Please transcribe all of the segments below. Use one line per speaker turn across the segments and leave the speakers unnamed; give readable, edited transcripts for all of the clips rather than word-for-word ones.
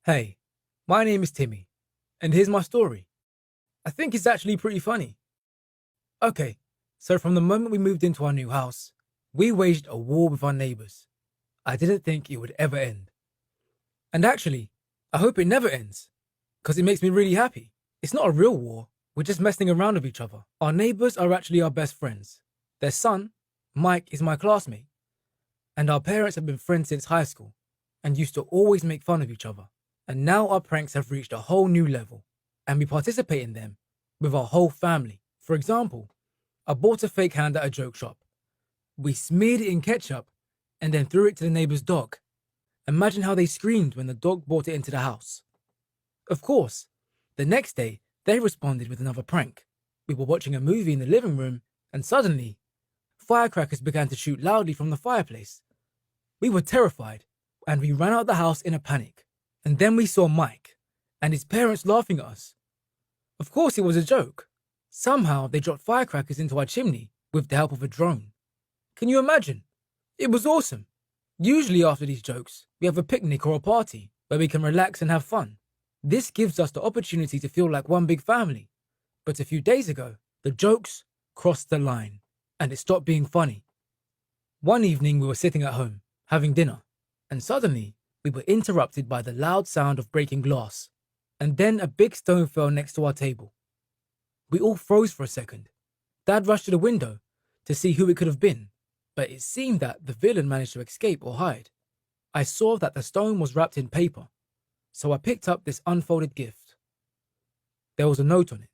Hey, my name is Timmy, and here's my story. I think it's actually pretty funny. Okay, so from the moment we moved into our new house, we waged a war with our neighbors. I didn't think it would ever end. And actually, I hope it never ends, because it makes me really happy. It's not a real war, we're just messing around with each other. Our neighbors are actually our best friends. Their son, Mike, is my classmate, and our parents have been friends since high school and used to always make fun of each other. And now our pranks have reached a whole new level, and we participate in them with our whole family. For example, I bought a fake hand at a joke shop. We smeared it in ketchup and then threw it to the neighbor's dog. Imagine how they screamed when the dog brought it into the house. Of course, the next day they responded with another prank. We were watching a movie in the living room, and suddenly, firecrackers began to shoot loudly from the fireplace. We were terrified, and we ran out of the house in a panic. And then we saw Mike and his parents laughing at us. Of course, it was a joke. Somehow they dropped firecrackers into our chimney with the help of a drone. Can you imagine? It was awesome. Usually, after these jokes, we have a picnic or a party where we can relax and have fun. This gives us the opportunity to feel like one big family. But a few days ago, the jokes crossed the line and it stopped being funny. One evening, we were sitting at home, having dinner, and suddenly, we were interrupted by the loud sound of breaking glass, and then a big stone fell next to our table. We all froze for a second. Dad rushed to the window to see who it could have been, but it seemed that the villain managed to escape or hide. I saw that the stone was wrapped in paper, so I picked up this unfolded gift. There was a note on it.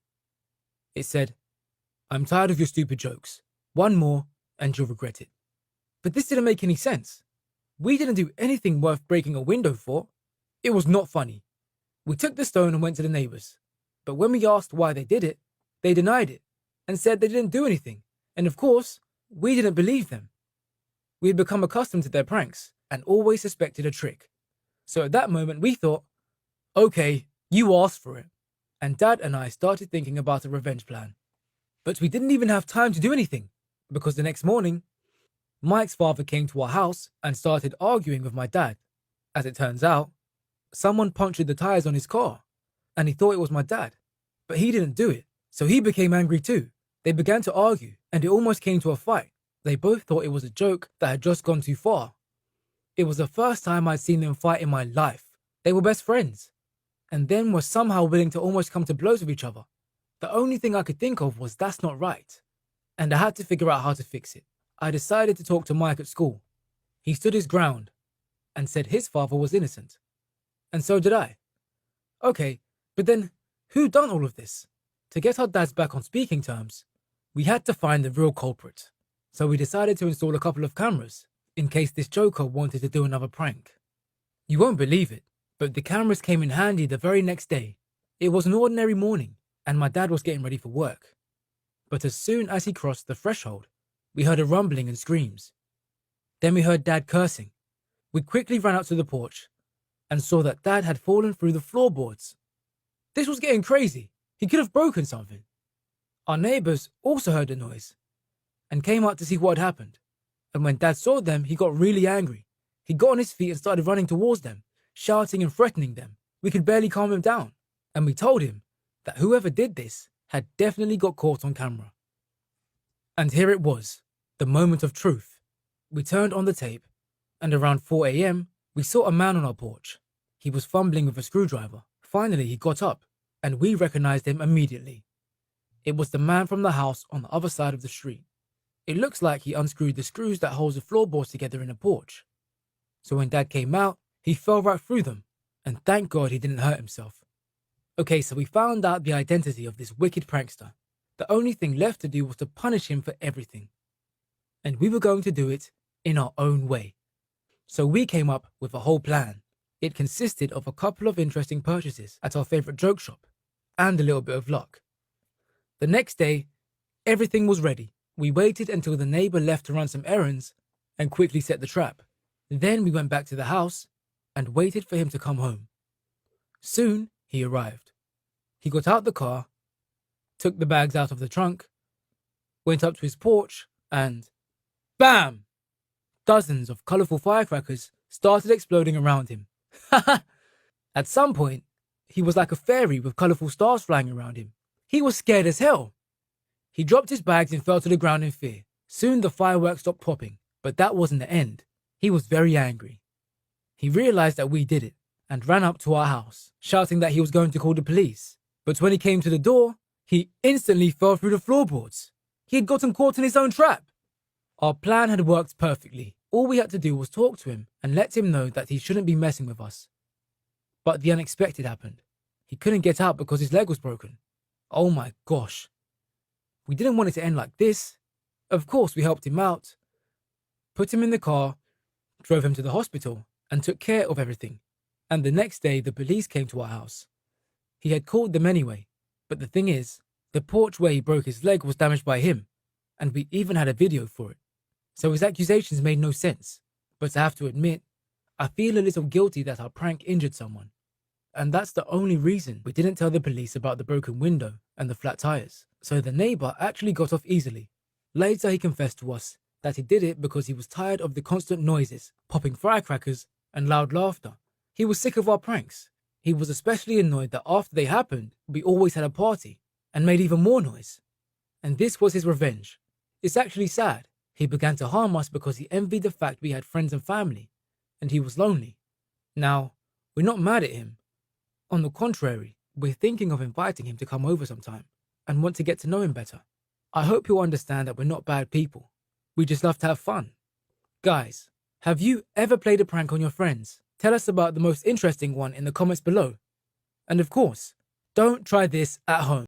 It said, "I'm tired of your stupid jokes. One more, and you'll regret it." But this didn't make any sense. We didn't do anything worth breaking a window for. It was not funny. We took the stone and went to the neighbors. But when we asked why they did it, they denied it and said they didn't do anything. And of course, we didn't believe them. We had become accustomed to their pranks and always suspected a trick. So at that moment, we thought, okay, you asked for it. And Dad and I started thinking about a revenge plan. But we didn't even have time to do anything because the next morning, Mike's father came to our house and started arguing with my dad. As it turns out, someone punctured the tires on his car, and he thought it was my dad. But he didn't do it, so he became angry too. They began to argue, and it almost came to a fight. They both thought it was a joke that had just gone too far. It was the first time I'd seen them fight in my life. They were best friends, and then were somehow willing to almost come to blows with each other. The only thing I could think of was that's not right, and I had to figure out how to fix it. I decided to talk to Mike at school. He stood his ground and said his father was innocent. And so did I. Okay, but then who done all of this? To get our dads back on speaking terms, we had to find the real culprit. So we decided to install a couple of cameras in case this joker wanted to do another prank. You won't believe it, but the cameras came in handy the very next day. It was an ordinary morning and my dad was getting ready for work. But as soon as he crossed the threshold, we heard a rumbling and screams. Then we heard Dad cursing. We quickly ran out to the porch and saw that Dad had fallen through the floorboards. This was getting crazy. He could have broken something. Our neighbors also heard the noise and came out to see what had happened. And when Dad saw them, he got really angry. He got on his feet and started running towards them, shouting and threatening them. We could barely calm him down. And we told him that whoever did this had definitely got caught on camera. And here it was. The moment of truth. We turned on the tape, and around 4 a.m., we saw a man on our porch. He was fumbling with a screwdriver. Finally, he got up, and we recognized him immediately. It was the man from the house on the other side of the street. It looks like he unscrewed the screws that hold the floorboards together in the porch. So when Dad came out, he fell right through them, and thank God he didn't hurt himself. Okay, so we found out the identity of this wicked prankster. The only thing left to do was to punish him for everything. And we were going to do it in our own way. So we came up with a whole plan. It consisted of a couple of interesting purchases at our favorite joke shop and a little bit of luck. The next day, everything was ready. We waited until the neighbor left to run some errands and quickly set the trap. Then we went back to the house and waited for him to come home. Soon he arrived. He got out the car, took the bags out of the trunk, went up to his porch, and bam! Dozens of colourful firecrackers started exploding around him. At some point, he was like a fairy with colourful stars flying around him. He was scared as hell. He dropped his bags and fell to the ground in fear. Soon the fireworks stopped popping, but that wasn't the end. He was very angry. He realised that we did it and ran up to our house, shouting that he was going to call the police. But when he came to the door, he instantly fell through the floorboards. He had gotten caught in his own trap. Our plan had worked perfectly. All we had to do was talk to him and let him know that he shouldn't be messing with us. But the unexpected happened. He couldn't get out because his leg was broken. Oh my gosh. We didn't want it to end like this. Of course, we helped him out, put him in the car, drove him to the hospital, and took care of everything. And the next day, the police came to our house. He had called them anyway, but the thing is, the porch where he broke his leg was damaged by him, and we even had a video for it. So his accusations made no sense. But I have to admit, I feel a little guilty that our prank injured someone. And that's the only reason we didn't tell the police about the broken window and the flat tires. So the neighbour actually got off easily. Later he confessed to us that he did it because he was tired of the constant noises, popping firecrackers and loud laughter. He was sick of our pranks. He was especially annoyed that after they happened, we always had a party and made even more noise. And this was his revenge. It's actually sad. He began to harm us because he envied the fact we had friends and family, and he was lonely. Now, we're not mad at him. On the contrary, we're thinking of inviting him to come over sometime and want to get to know him better. I hope he'll understand that we're not bad people. We just love to have fun. Guys, have you ever played a prank on your friends? Tell us about the most interesting one in the comments below. And of course, don't try this at home.